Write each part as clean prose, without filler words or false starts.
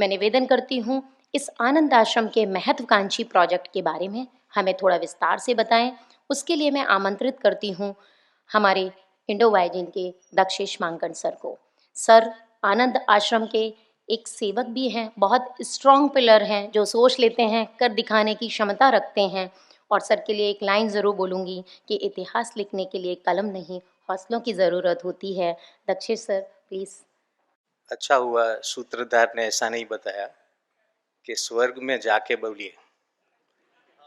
मैं निवेदन करती हूँ इस आनंद आश्रम के महत्वाकांक्षी प्रोजेक्ट के बारे में हमें थोड़ा विस्तार से बताएं। उसके लिए मैं आमंत्रित करती हूँ हमारे इंडो वाइजिन के दक्षेश मांकन सर को। सर आनंद आश्रम के एक सेवक भी हैं, बहुत स्ट्रॉन्ग पिलर हैं, जो सोच लेते हैं कर दिखाने की क्षमता रखते हैं। और सर के लिए एक लाइन ज़रूर बोलूँगी कि इतिहास लिखने के लिए कलम नहीं, हौसलों की ज़रूरत होती है। Dakshesh sir please. अच्छा हुआ सूत्रधार ने ऐसा नहीं बताया कि स्वर्ग में जाके बोलिए,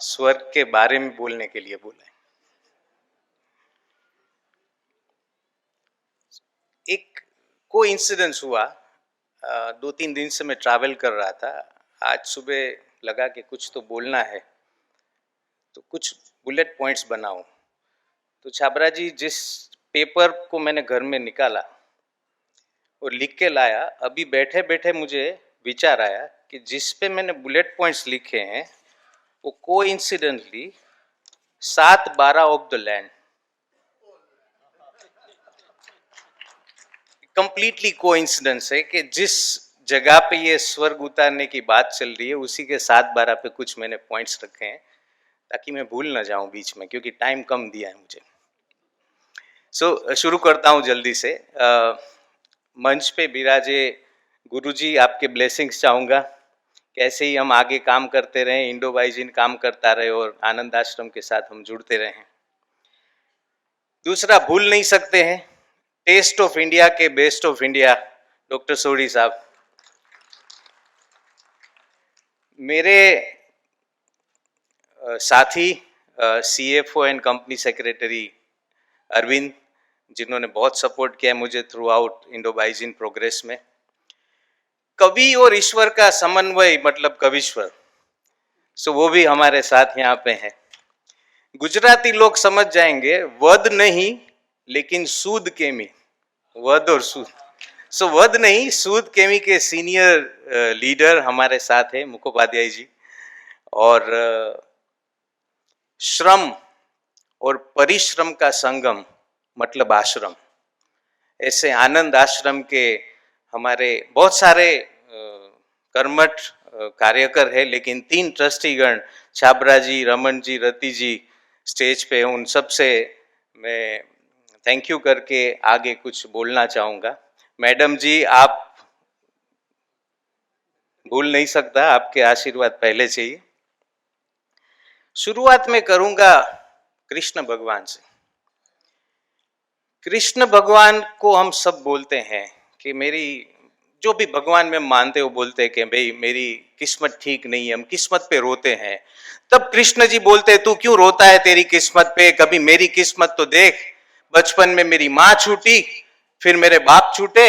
स्वर्ग के बारे में बोलने के लिए बोला। एक कोइंसिडेंस हुआ, 2-3 दिन से मैं ट्रैवल कर रहा था। आज सुबह लगा कि कुछ तो बोलना है, तो कुछ बुलेट पॉइंट्स बनाऊं। तो छाबरा जी जिस पेपर को मैंने घर में निकाला और लिख के लाया, अभी बैठे बैठे मुझे विचार आया कि जिस पे मैंने बुलेट पॉइंट्स लिखे हैं वो coincidentally 7/12 of the land, completely coincidence है कि जिस जगह पे ये स्वर्ग उतारने की बात चल रही है उसी के 7/12 पे कुछ मैंने पॉइंट्स रखे हैं ताकि मैं भूल ना जाऊं बीच में, क्योंकि टाइम कम दिया है मुझे। शुरू करता हूं जल्दी से। मंच पे विराजे गुरुजी, आपके ब्लेसिंग्स चाहूँगा। कैसे ही हम आगे काम करते रहें, इंडो वाइजिन काम करता रहे और आनंद आश्रम के साथ हम जुड़ते रहें। दूसरा भूल नहीं सकते हैं, टेस्ट ऑफ इंडिया के best of India doctor Sodhi sahab. मेरे साथी CFO and company secretary Arvind, जिन्होंने बहुत सपोर्ट किया मुझे थ्रू आउट इंडो वाइजिन प्रोग्रेस में। कवि और ईश्वर का समन्वय मतलब कविश्वर, सो वो भी हमारे साथ यहाँ पे हैं। गुजराती लोग समझ जाएंगे, वध नहीं लेकिन सूद केमी, वध और सूद। सो वध नहीं, सूद केमी के सीनियर लीडर हमारे साथ है मुखोपाध्याय जी। और श्रम और परिश्रम का संगम मतलब आश्रम। ऐसे आनंद आश्रम के हमारे बहुत सारे कर्मठ कार्यकर है, लेकिन 3 ट्रस्टीगण छाबरा जी, रमन जी, रति जी स्टेज पे, उन सब से मैं थैंक यू करके आगे कुछ बोलना चाहूँगा। मैडम जी, आप भूल नहीं सकता, आपके आशीर्वाद पहले चाहिए। शुरुआत में करूँगा कृष्ण भगवान से। कृष्ण भगवान को हम सब बोलते हैं कि मेरी, जो भी भगवान में मानते हो बोलते हैं कि भाई मेरी किस्मत ठीक नहीं है, हम किस्मत पे रोते हैं। तब कृष्ण जी बोलते हैं, तू क्यों रोता है तेरी किस्मत पे, कभी मेरी किस्मत तो देख। बचपन में मेरी माँ छूटी, फिर मेरे बाप छूटे,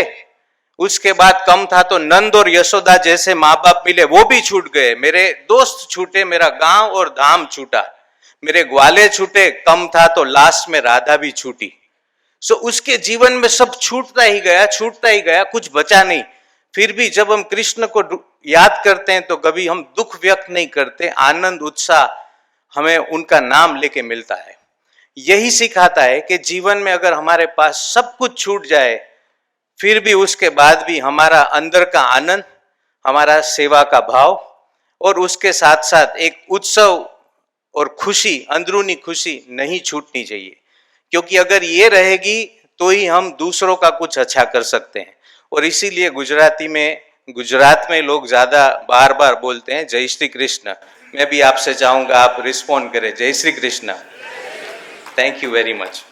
उसके बाद कम था तो नंद और यशोदा जैसे माँ बाप मिले, वो भी छूट गए। मेरे दोस्त छूटे, मेरा गांव और धाम छूटा, मेरे ग्वाले छूटे, कम था तो लास्ट में राधा भी छूटी। सो उसके जीवन में सब छूटता ही गया, छूटता ही गया, कुछ बचा नहीं। फिर भी जब हम कृष्ण को याद करते हैं तो कभी हम दुख व्यक्त नहीं करते, आनंद उत्साह हमें उनका नाम लेके मिलता है। यही सिखाता है कि जीवन में अगर हमारे पास सब कुछ छूट जाए, फिर भी उसके बाद भी हमारा अंदर का आनंद, हमारा सेवा का भाव और उसके साथ साथ एक उत्सव और खुशी, अंदरूनी खुशी नहीं छूटनी चाहिए। क्योंकि अगर ये रहेगी तो ही हम दूसरों का कुछ अच्छा कर सकते हैं। और इसीलिए गुजराती में, गुजरात में लोग ज्यादा बार बार बोलते हैं जय श्री कृष्ण। मैं भी आपसे चाहूंगा आप रिस्पॉन्ड करें, जय Shri Krishna. Thank you very much.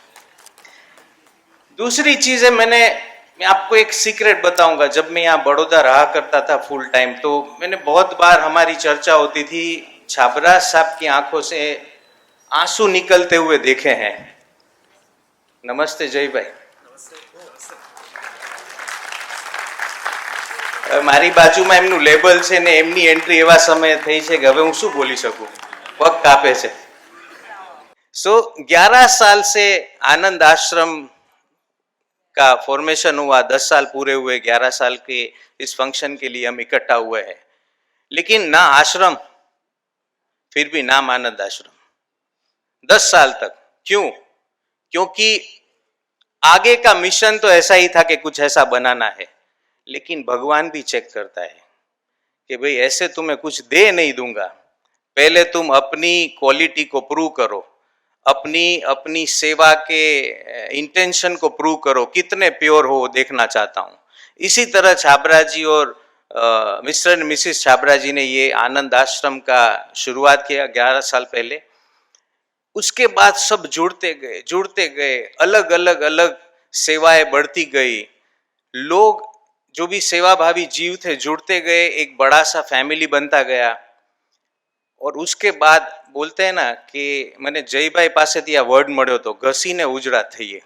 दूसरी चीज है, मैं आपको एक सीक्रेट बताऊंगा। जब मैं यहाँ बड़ौदा रहा करता था फुल टाइम, तो मैंने बहुत बार, हमारी चर्चा होती थी, छाबरा साहब की आंखों से आंसू निकलते हुए देखे हैं। नमस्ते जय भाई। મારી બાજુમાં એમનું લેબલ છે ને એમની એન્ટ્રી એવા સમયે થઈ છે કે હવે હું શું બોલી શકું, પગ કાપે છે। 11 साल से आनंद आश्रम का फॉर्मेशन हुआ, 10 साल पूरे हुए, 11 साल के इस फंक्शन के लिए हम इकट्ठा हुए हैं। लेकिन ना आश्रम, फिर भी नाम आनंद आश्रम, 10 साल तक। क्यों? क्योंकि आगे का मिशन तो ऐसा ही था कि कुछ ऐसा बनाना है, लेकिन भगवान भी चेक करता है कि भाई ऐसे तुम्हें कुछ दे नहीं दूंगा, पहले तुम अपनी क्वालिटी को प्रूव करो, अपनी अपनी सेवा के इंटेंशन को प्रूव करो, कितने प्योर हो वो देखना चाहता हूँ। इसी तरह छाबरा जी और मिस्टर एंड मिसिस छाबरा जी ने ये आनंद आश्रम का शुरुआत किया 11 साल पहले। उसके बाद सब जुड़ते गए, अलग अलग अलग सेवाएं बढ़ती गई, लोग जो भी सेवाभावी जीव थे जुड़ते गए, एक बड़ा सा फैमिली बनता गया। और उसके बाद बोलते हैं ना कि मैंने जयभाई पासेથી આ વર્ડ મળ્યો તો ઘસીને ઉજળા થઈએ।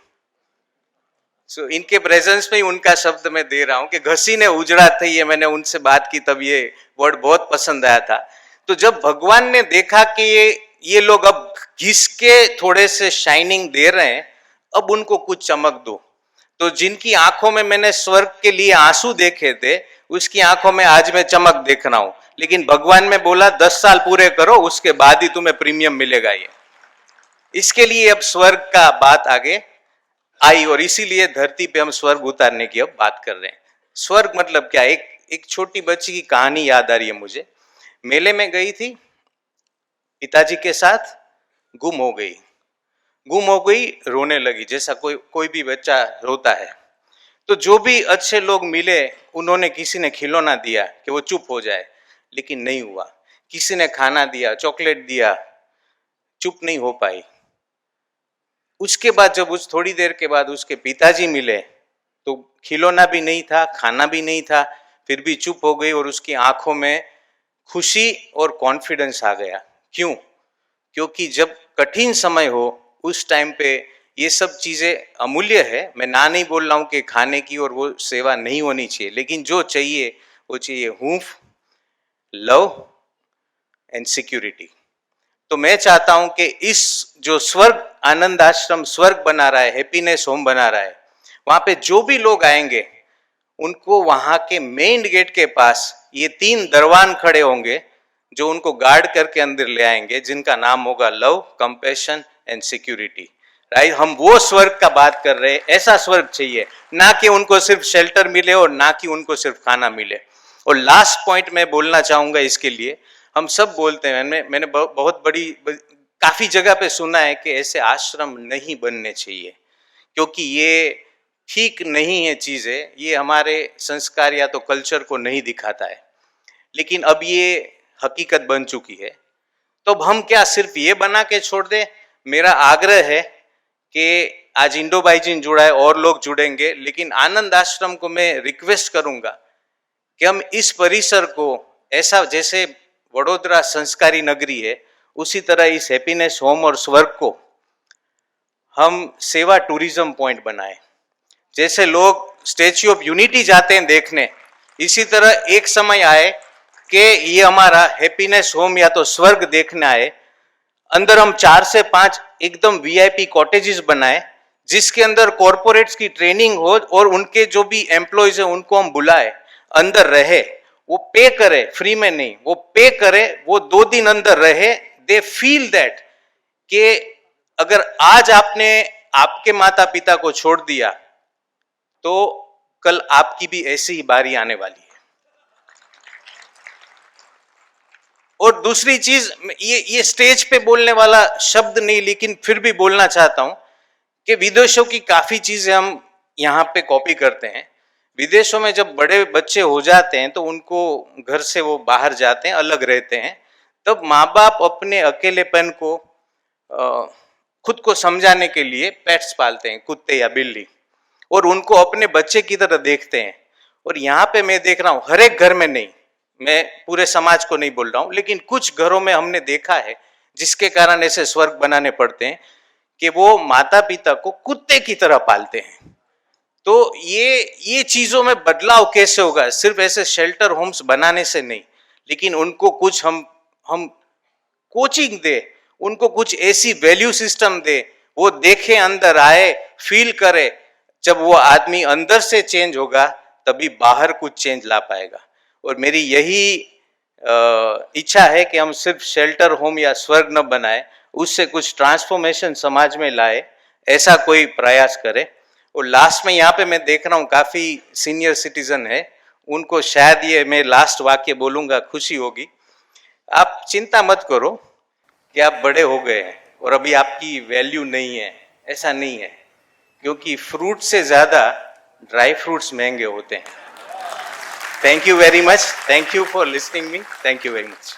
सो इनके प्रेजेंस में ही उनका शब्द मैं दे रहा हूं कि घसीने उजड़ा थई, मैंने उनसे बात की तब ये वर्ड बहुत पसंद आया था। तो जब भगवान ने देखा कि ये लोग अब घिस के थोड़े से शाइनिंग दे रहे हैं, अब उनको कुछ चमक दो। तो जिनकी आंखों में मैंने स्वर्ग के लिए आंसू देखे थे, उसकी आंखों में आज मैं चमक देख रहा हूं। लेकिन भगवान में बोला 10 साल पूरे करो, उसके बाद ही तुम्हें प्रीमियम मिलेगा। ये इसके लिए अब स्वर्ग का बात आगे आई और इसीलिए धरती पे हम स्वर्ग उतारने की अब बात कर रहे हैं। स्वर्ग मतलब क्या? एक छोटी बच्ची की कहानी याद आ रही है मुझे। मेले में गई थी, पिताजी के साथ गुम हो गई, रोने लगी, जैसा कोई भी बच्चा रोता है। तो जो भी अच्छे लोग मिले, उन्होंने किसी ने खिलौना दिया कि वो चुप हो जाए, लेकिन नहीं हुआ। किसी ने खाना दिया, चॉकलेट दिया, चुप नहीं हो पाई। उसके बाद जब उस थोड़ी देर के बाद उसके पिताजी मिले, तो खिलौना भी नहीं था, खाना भी नहीं था, फिर भी चुप हो गई और उसकी आंखों में खुशी और कॉन्फिडेंस आ गया। क्यों? क्योंकि जब कठिन समय हो उस टाइम पे ये सब चीजें अमूल्य है। मैं ना नहीं बोल रहा हूं कि खाने की और वो सेवा नहीं होनी चाहिए, लेकिन जो चाहिए वो चाहिए हूंफ, लव एंड सिक्योरिटी। तो मैं चाहता हूं कि इस जो स्वर्ग आनंद आश्रम स्वर्ग बना रहा है, हैप्पीनेस होम बना रहा है, वहां पे जो भी लोग आएंगे उनको वहां के मेन गेट के पास ये 3 दरवान खड़े होंगे जो उनको गार्ड करके अंदर ले आएंगे, जिनका नाम होगा love, compassion and security. Right? हम वो स्वर्ग का बात कर रहे हैं। ऐसा स्वर्ग चाहिए, ना कि उनको सिर्फ शेल्टर मिले और ना कि उनको सिर्फ खाना मिले। और लास्ट पॉइंट मैं बोलना चाहूंगा इसके लिए, हम सब बोलते हैं, मैंने बहुत काफी जगह पे सुना है कि ऐसे आश्रम नहीं बनने चाहिए क्योंकि ये ठीक नहीं है चीजें, ये हमारे संस्कार या तो कल्चर को नहीं दिखाता है। लेकिन अब ये हकीकत बन चुकी है, तो अब हम क्या सिर्फ ये बना के छोड़ दें? मेरा आग्रह है कि आज इंडो बाइजिन जुड़ा है और लोग जुड़ेंगे, लेकिन आनंद आश्रम को मैं रिक्वेस्ट करूंगा कि हम इस परिसर को ऐसा, जैसे वडोदरा संस्कारी नगरी है, उसी तरह इस हैप्पीनेस होम और स्वर्ग को हम सेवा टूरिज्म पॉइंट बनाए। जैसे लोग स्टैच्यू ऑफ यूनिटी जाते हैं देखने, इसी तरह एक समय आए कि ये हमारा हैप्पीनेस होम या तो स्वर्ग देखने आए। अंदर हम 4 से 5 एकदम वीआईपी कॉटेजेस बनाए, जिसके अंदर कॉरपोरेट्स की ट्रेनिंग हो और उनके जो भी एम्प्लॉयज है उनको हम बुलाए, अंदर रहे, वो पे करे, फ्री में नहीं, वो पे करे, वो 2 दिन अंदर रहे। दे फील दैट कि अगर आज आपने आपके माता पिता को छोड़ दिया तो कल आपकी भी ऐसी ही बारी आने वाली है। और दूसरी चीज, ये स्टेज पे बोलने वाला शब्द नहीं, लेकिन फिर भी बोलना चाहता हूं कि विदेशों की काफी चीजें हम यहाँ पे कॉपी करते हैं। विदेशों में जब बड़े बच्चे हो जाते हैं तो उनको घर से वो बाहर जाते हैं, अलग रहते हैं, तब माँ बाप अपने अकेलेपन को खुद को समझाने के लिए पेट्स पालते हैं, कुत्ते या बिल्ली, और उनको अपने बच्चे की तरह देखते हैं। और यहाँ पे मैं देख रहा हूँ, हर एक घर में नहीं, मैं पूरे समाज को नहीं बोल रहा हूँ, लेकिन कुछ घरों में हमने देखा है जिसके कारण ऐसे स्वर्ग बनाने पड़ते हैं कि वो माता पिता को कुत्ते की तरह पालते हैं। तो ये चीजों में बदलाव कैसे होगा? सिर्फ ऐसे शेल्टर होम्स बनाने से नहीं, लेकिन उनको कुछ हम कोचिंग दे, उनको कुछ ऐसी वैल्यू सिस्टम दे, वो देखे, अंदर आए, फील करे। जब वो आदमी अंदर से चेंज होगा तभी बाहर कुछ चेंज ला पाएगा। और मेरी यही इच्छा है कि हम सिर्फ शेल्टर होम या स्वर्ग न बनाए, उससे कुछ ट्रांसफॉर्मेशन समाज में लाए, ऐसा कोई प्रयास करे। और लास्ट में यहाँ पे मैं देख रहा हूँ काफी सीनियर सिटीजन है, उनको शायद ये मैं लास्ट वाक्य बोलूँगा, खुशी होगी। आप चिंता मत करो कि आप बड़े हो गए हैं और अभी आपकी वैल्यू नहीं है, ऐसा नहीं है, क्योंकि फ्रूट से ज़्यादा ड्राई फ्रूट्स महंगे होते हैं। Thank you very much, thank you for listening me, thank you very much.